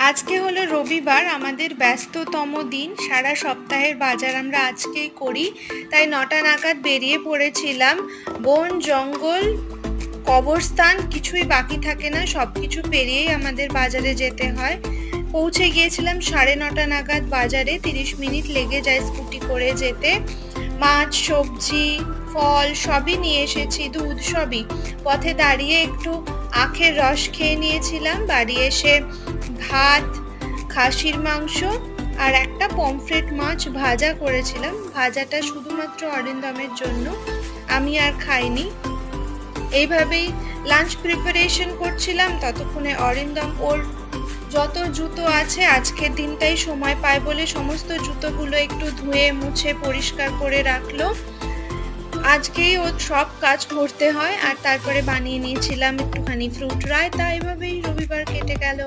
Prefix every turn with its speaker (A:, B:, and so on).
A: আজকে হলো রবিবার, আমাদের ব্যস্ততম দিন। সারা সপ্তাহের বাজার আমরা আজকেই করি, তাই 9টা নাগাদ বেরিয়ে পড়েছিলাম। বন জঙ্গল কবরস্থান কিছুই বাকি থাকে না, সব কিছু পেরিয়েই আমাদের বাজারে যেতে হয়। পৌঁছে গিয়েছিলাম 9:30 নাগাদ বাজারে। 30 মিনিট লেগে যায় স্কুটি করে যেতে। মাছ, সবজি, ফল সবই নিয়ে এসেছি, দুধ সবই। পথে দাঁড়িয়ে একটু আখের রস খেয়ে নিয়েছিলাম। বাড়ি এসে ভাত, খাসির মাংস আর একটা পমফ্রেট মাছ ভাজা করেছিলাম। ভাজাটা শুধুমাত্র অরিন্দমের জন্য, আমি আর খাইনি। এইভাবেই লাঞ্চ প্রিপারেশন করছিলাম। ততক্ষণে অরিন্দম ওর যত জুতো আছে, আজকের দিনটাই সময় পায় বলে সমস্ত জুতোগুলো একটু ধুয়ে মুছে পরিষ্কার করে রাখলো। আজকেই ওর সব কাজ করতে হয়। আর তারপরে বানিয়ে নিয়েছিলাম একটুখানি ফ্রুট রায়তা। এভাবেই রবিবার কেটে গেল।